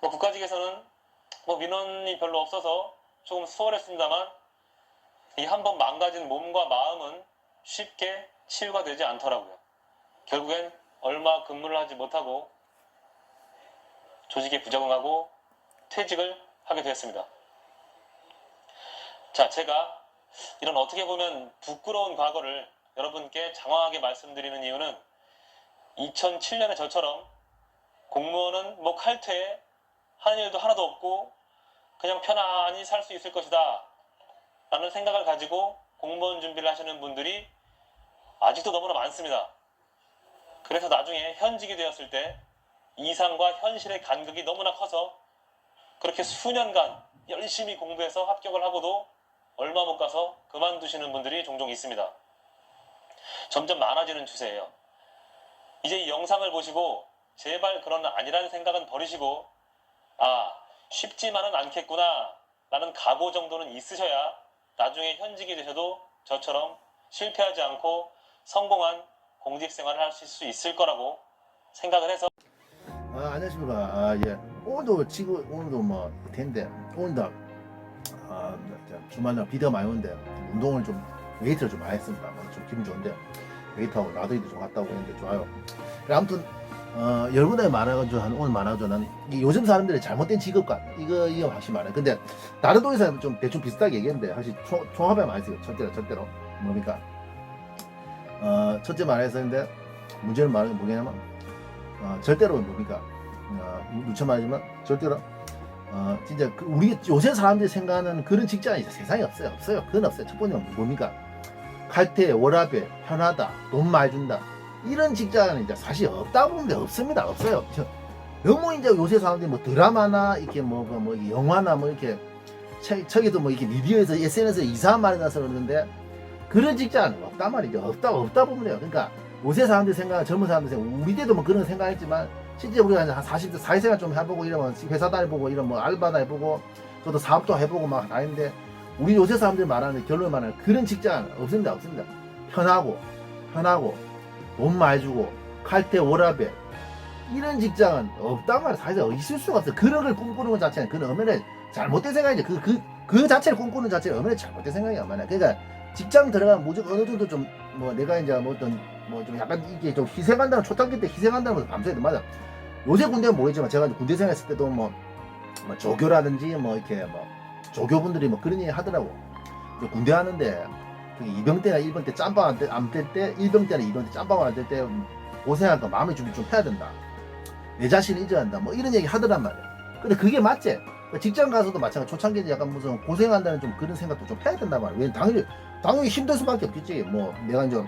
국가직에서는 민원이 별로 없어서 조금 수월했습니다만 이 한 번 망가진 몸과 마음은 쉽게 치유가 되지 않더라고요. 결국엔 얼마 근무를 하지 못하고 조직에 부적응하고 퇴직을 하게 되었습니다. 자, 제가 이런 어떻게 보면 부끄러운 과거를 여러분께 장황하게 말씀드리는 이유는 2007년에 저처럼 공무원은 칼퇴에 하는 일도 하나도 없고 그냥 편안히 살 수 있을 것이다 라는 생각을 가지고 공무원 준비를 하시는 분들이 아직도 너무나 많습니다. 그래서 나중에 현직이 되었을 때 이상과 현실의 간극이 너무나 커서 그렇게 수년간 열심히 공부해서 합격을 하고도 얼마 못 가서 그만두시는 분들이 종종 있습니다. 점점 많아지는 추세예요. 이제 이 영상을 보시고 제발 그런 아니라는 생각은 버리시고 쉽지만은 않겠구나 라는 각오 정도는 있으셔야 나중에 현직이 되셔도 저처럼 실패하지 않고 성공한 공직생활을 하실 수 있을 거라고 생각을 해서 안녕하십니까. 예. 오늘도 텐데, 오늘도, 주말날 비가 많이 오는데, 운동을 웨이트를 좀 많이 했습니다. 좀 기분 좋은데, 웨이트하고 나들이도 좀 갔다 오고 했는데 좋아요. 아무튼, 여러분들이 많아가지고, 오늘 많아가지고, 난, 요즘 사람들의 잘못된 직업관, 이거 확실히 많아요. 근데, 다른 동에서 좀 대충 비슷하게 얘기했는데, 사실 총합에 많이 써요. 절대로. 뭡니까? 첫째 말했었는데, 문제는 뭐냐면, 절대로 뭡니까? 누차 말하지만 절대로 진짜 우리 요새 사람들이 생각하는 그런 직장이 세상에 없어요. 그건 없어요. 첫 번째는 뭡니까? 칼퇴, 워라밸, 편하다, 돈 많이 준다. 이런 직장은 이제 사실 없다고 보는데 없습니다. 없어요. 너무 이제 요새 사람들이 드라마나 이렇게 영화나 이렇게 책에도 이렇게 미디어에서 SNS에 이상한 말이 나서 그러는데 그런 직장은 없단 말이죠. 없다 보면 돼요. 그러니까 요새 사람들 생각, 젊은 사람들 생각, 우리 때도 그런 생각했지만, 실제 우리가 한 40대 사회생활 좀 해보고 이러면 회사도 해보고 이런 알바도 해보고, 저도 사업도 해보고 막 다 했는데, 우리 요새 사람들이 말하는 결론을 말하는 그런 직장 없습니다. 편하고, 돈 많이 주고, 칼퇴, 워라밸, 이런 직장은 없단 말이야. 사실 있을 수가 없어요. 그런 걸 꿈꾸는 것 자체는, 그건 얼마나 잘못된 생각이죠. 그 자체를 꿈꾸는 자체가 얼마나 잘못된 생각이야. 그러니까, 직장 들어가면 무조건 어느 정도 내가 이제 좀 약간 이게 좀 희생한다는 초창기 때 희생한다는 것도 밤새도 맞아. 요새 군대는 모르겠지만 제가 군대 생활했을 때도 조교라든지 이렇게 조교분들이 그런 얘기 하더라고. 군대 하는데 이병 때나 1병 때 짬밥 안뗄 때 1병 때나 2병 때 짬밥 안 뗄 때 고생하니까 마음의 준비 좀 해야 된다. 내 자신을 잊어야 한다. 이런 얘기 하더란 말이야. 근데 그게 맞지? 직장 가서도 마찬가지. 초창기에 약간 무슨 고생한다는 좀 그런 생각도 좀 해야 된단 말이야. 왜 당연히 힘들 수밖에 없겠지. 내가 이제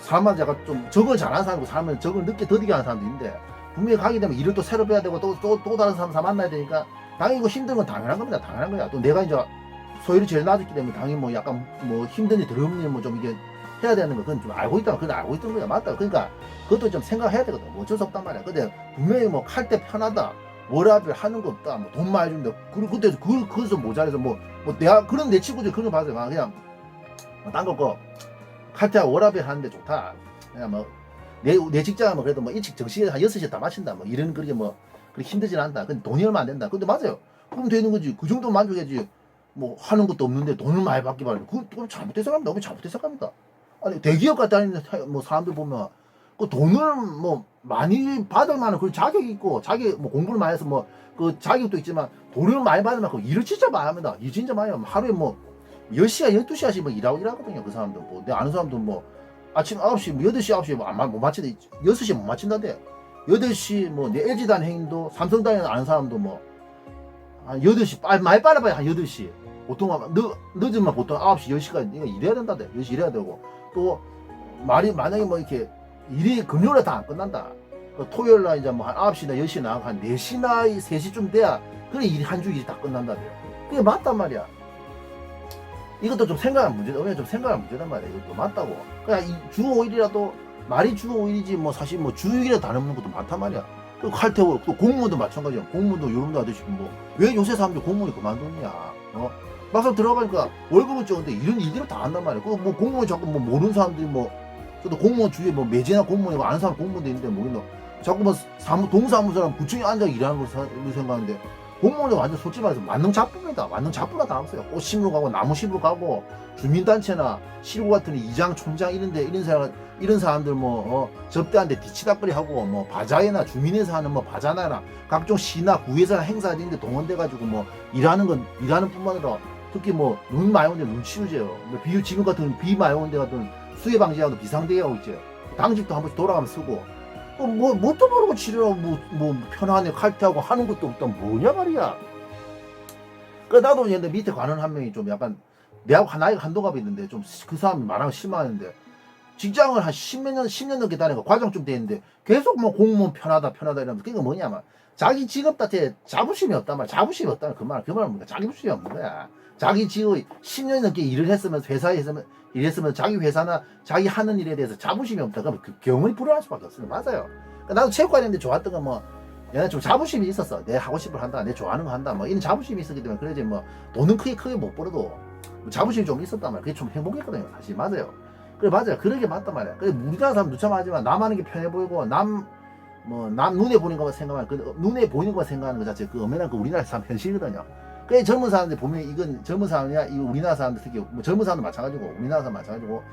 사람마다 약간 좀 적응을 잘하는 사람이고 사람은 적응을 늦게 더디게 하는 사람도 있는데 분명히 가게 되면 일을 또 새로 배워야 되고 또 다른 사람 만나야 되니까 당연히 이거 힘든 건 당연한 겁니다. 당연한 거야. 또 내가 이제 소율이 제일 낮았기 때문에 당연히 약간 힘든 일 더러운 일 좀 이게 해야 되는 거 그건 좀 알고 있다. 그건 알고 있던 거야. 맞다. 그러니까 그것도 좀 생각해야 되거든. 어쩔 수 없단 말이야. 근데 분명히 칼 때 편하다. 워라밸 하는 거 없다. 돈 많이 준다. 그리고 그때 그것도 모자라서 내가 그런 내 친구들 그런 거 봐서 그냥 딴 거 칼퇴하고 워라밸 하는데 좋다. 그냥 내 직장은 그래도 일찍 정시에 한 6시에 다 마친다. 이런 그렇게 힘들진 않다. 근데 돈이 얼마 안 된다. 근데 맞아요. 그럼 되는 거지. 그 정도 만족해야지. 하는 것도 없는데 돈을 많이 받기 바라는 그건 잘못된 생각입니다. 너무 잘못된 생각입니다. 아니 대기업 갔다 다니는 사람들 보면 그 돈을 많이 받을 만한 그런 자격이 있고 공부를 많이 해서 그 자격도 있지만 돈을 많이 받을 만큼 일을 진짜 많이 합니다. 일 진짜 많이 하면 하루에 10시간 12시간씩 일하거든요. 그 사람들 내 아는 사람도 아침 9시 8시 9시에 못 마치는데 6시에 못 마친다대. 8시 내 LG단 행인도 삼성단에 아는 사람도 한 8시 많이 빨아봐야 한 8시 보통 늦으면 보통 9시 10시까지 일해야 된다대. 10시 일해야 되고 또 만약에 이렇게 일이 금요일에 다 안 끝난다. 토요일날 이제 한 9시나 10시 나가고 한 4시나 3시쯤 돼야 그래 일이 한 주 일이 다 끝난다대요. 그게 맞단 말이야. 이것도 좀 생각하는 문제다. 좀 생각하는 문제단 말이야. 이것도 맞다고. 그냥 주 5일이라도 말이 주 5일이지 사실 주 6일에 다 넘는 것도 많단 말이야. 또 칼퇴고 또 공무원도 마찬가지야. 공무원도 요런도 하듯이 왜 요새 사람들 공무원이 그만뒀냐? 막상 들어가니까 월급은 적은데 이런 일들을 다 한단 말이야. 공무원 자꾸 모르는 사람들이 저도 공무원 주위에 매진한 공무원이고 아는 사람 공무원도 있는데 자꾸 뭐 동사무소랑 구청에 앉아 일하는 걸 생각하는데 공무원은 완전 솔직히 말해서 만능 잡부입니다. 만능 잡부가 다 없어요. 꽃 심으러 가고 나무 심으러 가고 주민단체나 시구 같은 이장 촌장 이런 사람들 접대한테 뒤치다거리 하고 뭐 바자회나 주민회사 하는 뭐 바자나나 각종 시나 구에서나 행사 있는데 동원돼 가지고 뭐 일하는 뿐만 아니라 특히 뭐 눈 많이 오는데 눈 치우죠. 뭐 지금 같은 비 많이 오는 데 같은 수해 방지하고 비상대회하고 있죠. 당직도 한 번씩 돌아가면 쓰고 뭣도 모르고 치료하고 뭐 편안해 칼퇴하고 하는 것도 없다 뭐냐 말이야. 그 나도 이제 밑에 관원 한 명이 좀 약간 내하고 나이가 한동갑이 있는데 좀 그 사람이 말하면 실망하는데 직장을 한 10년 넘게 다니고 과정 좀 돼 있는데 계속 뭐 공무원 편하다 이러면서 그게 뭐냐면 자기 직업 자체에 자부심이 없단 말이야. 자부심이 없다는 그 말은 뭔가 자부심이 없는 거야. 자기 직업 10년 넘게 일을 했으면 회사에 일했으면 자기 회사나 자기 하는 일에 대해서 자부심이 없다. 그러면 그 경험이 불안할 수밖에 없어요. 맞아요. 그러니까 나도 체육관인데 좋았던 건 뭐 얘는 좀 자부심이 있었어. 내 하고 싶은 거 한다. 내 좋아하는 거 한다. 뭐 이런 자부심이 있었기 때문에 그러지 뭐 돈은 크게 못 벌어도 뭐 자부심이 좀 있었단 말이야. 그게 좀 행복했거든요. 사실 맞아요. 그래 맞아요. 그런 게 맞단 말이야. 그래 우리나라 사람 누참하지만 남 하는 게 편해 보이고 남 눈에 보이는 것만 생각하는 눈에 보이는 것만 생각하는 것 자체 그 엄연한 그 우리나라 사람 현실이거든요. 그래 젊은 사람들 보면 이건 젊은 사람이야 이 우리나라 사람들 특히 뭐 젊은 사람도 마찬가지고 우리나라 사람 마찬가지고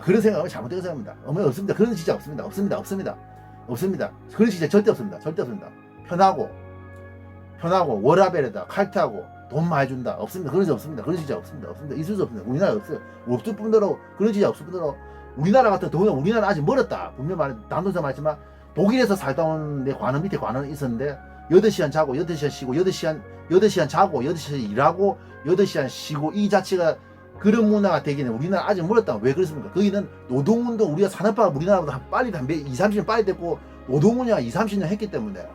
그런 생각은 잘못된 생각입니다. 없습니다. 그런 진짜 없습니다. 없습니다. 그런 진짜 절대 없습니다. 편하고 워라벨에다 칼퇴하고 돈 많이 준다. 없습니다. 그런 게 없습니다. 그런 진짜 없습니다. 있을 수 없습니다. 우리나라에 없어요. 없을 뿐더러 그런 진짜 없을 뿐더러 우리나라 같은 더군다나 우리나라 아직 멀었다. 분명 단도사 말했지만 독일에서 살다 온 내 관원 밑에 관원이 있었는데 8시간 자고 8시간 쉬고 8시간 자고 8시간 일하고 8시간 쉬고 이 자체가 그런 문화가 되기는 우리나라 아직 멀었다. 왜 그렇습니까? 거기는 노동운동 우리가 산업화가 우리나라보다 빨리 2-30년 빨리 됐고 노동운동가 2-30년 했기 때문에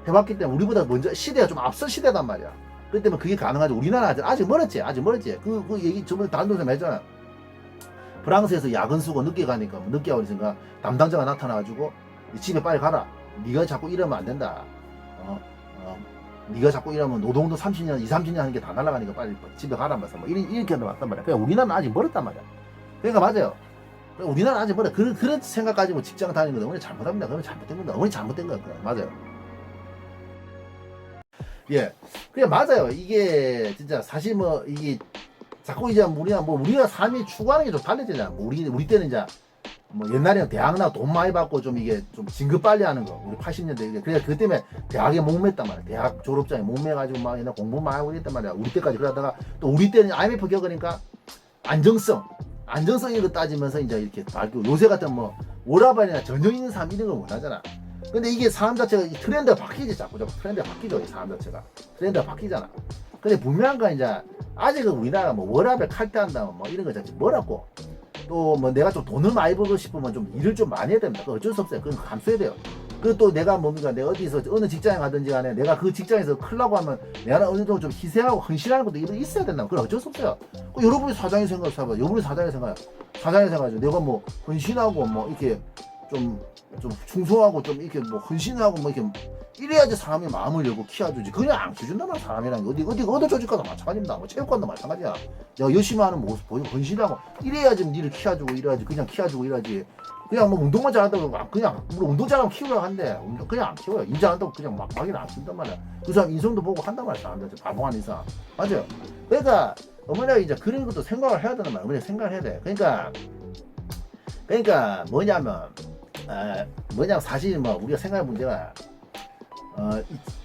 해봤기 때문에 우리보다 먼저 시대가 좀 앞선 시대단 말이야. 그렇기 때문에 그게 가능하죠. 우리나라 아직 멀었지. 그 얘기 저번에 단도사 했잖아. 프랑스에서 야근 쓰고 늦게 가니까 늦게 가고 있으니까 담당자가 나타나가지고 집에 빨리 가라. 네가 자꾸 이러면 안 된다. 네가 자꾸 이러면 노동도 20-30년 하는 게 다 날아가니까 빨리 집에 가란 말이야. 뭐 이렇게 왔단 말이야. 그러니까 우리나라는 아직 멀었단 말이야. 그러니까 맞아요. 우리나라는 아직 멀어. 그런 생각 가지고 직장 다니는 건 어머니 잘못합니다. 그러면 잘못된 겁니다. 어머니 잘못된 거야. 맞아요. 예. 그냥 맞아요. 이게 진짜 사실 뭐 이게 자꾸 이제 우리가 삶이 추구하는 게 좀 달라지잖아. 우리 때는 이제 뭐 옛날에는 대학 나와 돈 많이 받고 좀 이게 좀 진급 빨리 하는 거 우리 80년대 그래서 그 때문에 대학에 목맸단 말이야. 대학 졸업장에 목매가지고 막 옛날 공부 많이 하고 그랬단 말이야. 우리 때까지 그러다가 또 우리 때는 IMF 겪으니까 안정성 이런 거 따지면서 이제 이렇게 밝고 요새 같은 뭐 오라반이나 전형 있는 사람 이런 걸 원하잖아. 근데 이게 사람 자체가 트렌드가 바뀌지 자꾸 트렌드가 바뀌죠. 이 사람 자체가 트렌드가 바뀌잖아. 근데 분명한 건 이제 아직은 우리나라가 뭐 워라벨 칼퇴한다 뭐 이런 거 자체 뭐라고 또 뭐 내가 좀 돈을 많이 벌고 싶으면 좀 일을 좀 많이 해야 됩니다. 그건 어쩔 수 없어요. 그건 감수해야 돼요. 그리고 또 내가 뭡니까 내가 어디서 어느 직장에 가든지 간에 내가 그 직장에서 크려고 하면 내가 어느 정도 좀 희생하고 헌신하는 것도 있어야 된다. 그건 어쩔 수 없어요. 여러분이 사장이 생각해봐. 여러분이 사장이 생각해. 내가 뭐 헌신하고 뭐 이렇게 좀 충성하고 좀 이렇게 뭐 헌신하고 뭐 이렇게 이래야지 사람이 마음을 열고 키워주지. 그냥 안 키워준단 말이야. 사람이란 게 어디 조직 가도 마찬가지입니다. 뭐 체육관도 마찬가지야. 내가 열심히 하는 모습 보이고 헌신하고 이래야지 니를 키워주고 이래야지 그냥 키워주고 이래야지. 그냥 뭐 운동만 잘한다고 그냥 뭐 운동 잘하면 키우려고 한대. 그냥 안 키워요. 일 잘한다고 그냥 막이는 안 키운단 말이야. 그 사람 인성도 보고 한단 말이야. 사람들 바보한 이상. 맞아요. 그러니까 어머니가 이제 그런 것도 생각을 해야 되는 말이야. 어머니가 생각을 해야 돼. 그러니까 뭐냐면 사실 뭐 우리가 생각할 문제가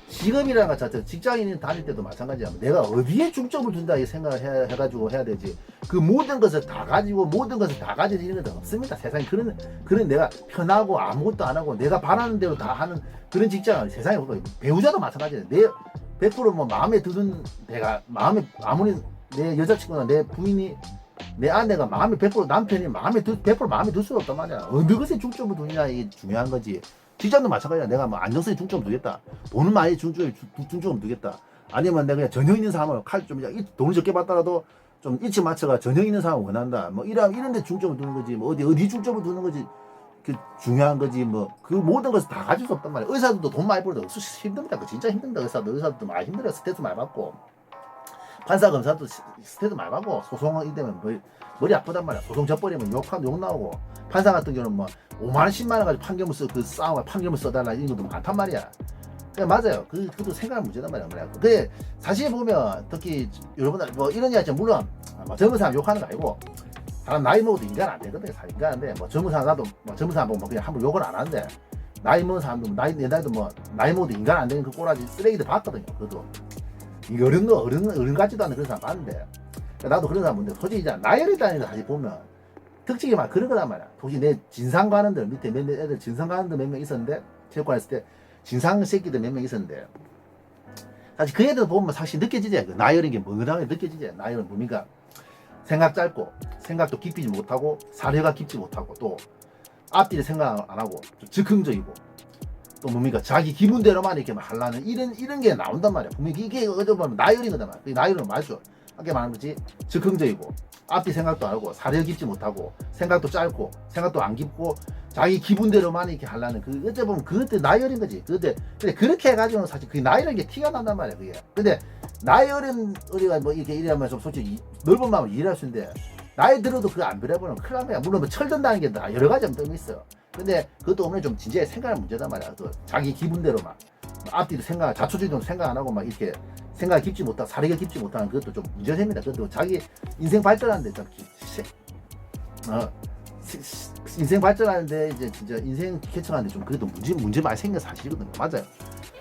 직업이라는 것 자체 직장인 다닐 때도 마찬가지야. 내가 어디에 중점을 둔다 이 생각을 해가지고 해야 되지. 그 모든 것을 다 가지고 모든 것을 다 가지는 건 없습니다. 세상에 그런 내가 편하고 아무것도 안 하고 내가 바라는 대로 다 하는 그런 직장은 세상에 없고 배우자도 마찬가지야. 내 100%뭐 마음에 드는 내가 아무리 내 여자친구나 내 부인이 내 아내가 마음에 100% 남편이 100% 마음에 들 수가 없단 말이야. 어느 것에 중점을 두느냐 이게 중요한 거지. 직장도 마찬가지야. 내가 뭐 안정성에 중점을 두겠다. 돈을 많이 중점을 두겠다. 아니면 내가 그냥 전형 있는 사람을 돈을 적게 받더라도 좀 일찍 맞춰가 전형 있는 사람을 원한다. 뭐 이런 데 중점을 두는 거지. 뭐 어디 중점을 두는 거지. 그 중요한 거지. 뭐 그 모든 것을 다 가질 수 없단 말이야. 의사들도 돈 많이 벌어도 힘듭니다. 진짜 힘듭니다. 의사들도 많이 힘들어. 스트레스 많이 받고. 판사 검사도 스트레스 많이 받고 소송 이되면 머리 아프단 말이야. 소송 져버리면 욕 나오고 판사 같은 경우는 뭐 5만 원 10만 원 가지고 판결문 그 싸움을 판결문 써달라 이런 것도 많단 말이야. 맞아요. 그것도 생각할 문제단 말이야. 그래 사실 보면 특히 여러분들 뭐 이런 이야기 물론 뭐 젊은 사람 욕하는 거 아니고 사람 나이 먹어도 인간 안 되거든요. 사람 인간인데 뭐 젊은 사람 나도 뭐 젊은 사람 보면 그냥 함부로 욕을 안 하는데 나이 먹은 사람도 내 나이도 뭐 나이 먹어도 인간 안 되는 그 꼬라지 쓰레기들 봤거든요. 그것도 이게 어른 같지도 않은 그런 사람 봤는데 나도 그런 사람 본데 솔직히 이제 나이를 다니는 다시 보면 특징이 막 그런 거란 말이야. 혹시 내 진상 가는들 밑에 몇몇 애들 진상 가는들 몇 명 있었는데 체육관 했을 때 진상 새끼들 몇 명 있었는데 사실 그 애들 보면 사실 느껴지지. 그 나이어린 게 뭐라고 느껴지지. 나이어린 뭡니까? 생각 짧고 생각도 깊이지 못하고 사려가 깊지 못하고 또 앞뒤를 생각 안 하고 좀 즉흥적이고 또 뭡니까? 자기 기분대로만 이렇게 막 하려는 이런 게 나온단 말이야. 분명히 이게 어디 보면 나이어린 거단 말이야. 나이어린 맞죠? 아까 말한 거지. 즉흥적이고 앞뒤 생각도 안 하고 사려 깊지 못하고 생각도 짧고 생각도 안 깊고 자기 기분대로만 이렇게 하려는 그 어째 보면 그때 나이 어린 거지. 근데 그렇게 해가지고는 사실 그 나이 어린 게 티가 난단 말이야. 그게. 근데 나이 어린 우리가 뭐 이렇게 이래하면 좀 솔직히 넓은 마음으로 이해할 수 있는데 나이 들어도 그거 안 배려보면 큰일 납니다. 물론 뭐 철든다는 게 다 여러 가지 점이 있어요. 근데 그것도 오늘 좀 진지하게 생각할 문제단 말이야. 또 자기 기분대로만 앞뒤도 생각 자초지종 생각 안 하고 막 이렇게 생각이 깊지 못하고 사리가 깊지 못하는 그것도 좀 문제됩니다. 그것도 자기 인생 발전하는데 좀 인생 발전하는데 이제 진짜 인생 개척하는데 좀 그래도 문제 많이 생겨 사실이거든요. 맞아요.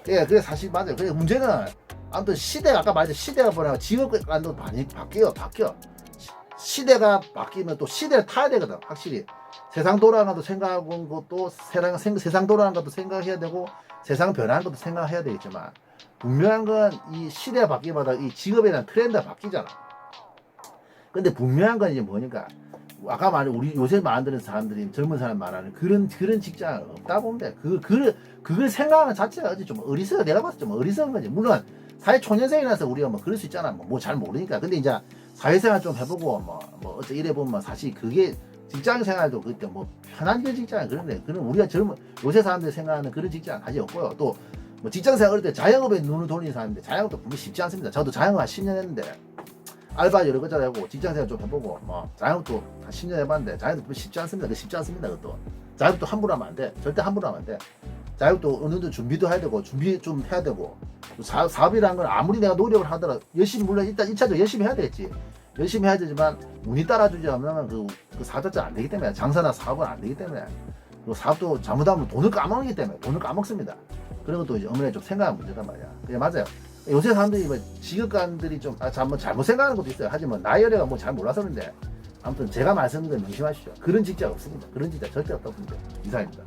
예, 그게 사실 맞아요. 그래 문제는 아무튼 시대가 아까 말했죠. 시대가 뭐냐 직업관도 많이 바뀌어. 시대가 바뀌면 또 시대를 타야 되거든. 확실히 세상 돌아가는 것도 생각하는 것도 세상 돌아가는 것도 생각해야 되고 세상 변하는 것도 생각해야 되겠지만 분명한 건 이 시대가 바뀌마다 이 직업에 대한 트렌드가 바뀌잖아. 근데 분명한 건 이제 뭐니까 아까 말한 우리 요새 많은 사람들이 젊은 사람 말하는 그런 직장 없다 보면 돼. 그걸 생각하는 자체가 어디 좀 어리석어. 내가 봤을 때 좀 어리석은 거지. 물론 사회 초년생이라서 우리가 뭐 그럴 수 있잖아. 뭐 잘 모르니까. 근데 이제 사회생활 좀 해보고 뭐 어째 이래 보면 사실 그게 직장 생활도 그때 뭐 편한 그 직장 그런데 그런 우리가 요새 사람들이 생각하는 그런 직장 사실 없고요. 또 뭐 직장 생활 어릴 때 자영업에 눈을 돌리는 사람인데 자영업도 분명히 쉽지 않습니다. 저도 자영업 한 10년 했는데 알바 여러 가지 해보고 직장 생활 좀 해보고 뭐 자영업도 한 10년 해봤는데 자영업도 쉽지 않습니다. 쉽지 않습니다. 그것도 자영업도 함부로 하면 안 돼. 절대 함부로 하면 안 돼. 자영업도 어느 정도 준비도 해야 되고 준비 좀 해야 되고 사업이라는 건 아무리 내가 노력을 하더라도 열심히 물론 일단 1차적으로 열심히 해야 되겠지. 열심히 해야 되지만 운이 따라주지 않으면 그 사업자 안 되기 때문에 장사나 사업은 안 되기 때문에 그 사업도 잘못하면 돈을 까먹기 때문에 돈을 까먹습니다. 그런 것도 이제 어머니 좀 생각하는 문제단 말이야. 그게 맞아요. 요새 사람들이 뭐 직업관들이 좀 잘못 생각하는 것도 있어요. 하지만 나이어리가 뭐 잘 몰라서 그런데 아무튼 제가 말씀드린 걸 명심하십시오. 그런 직장 없습니다. 그런 직장 절대 없다고 봅니다. 이상입니다.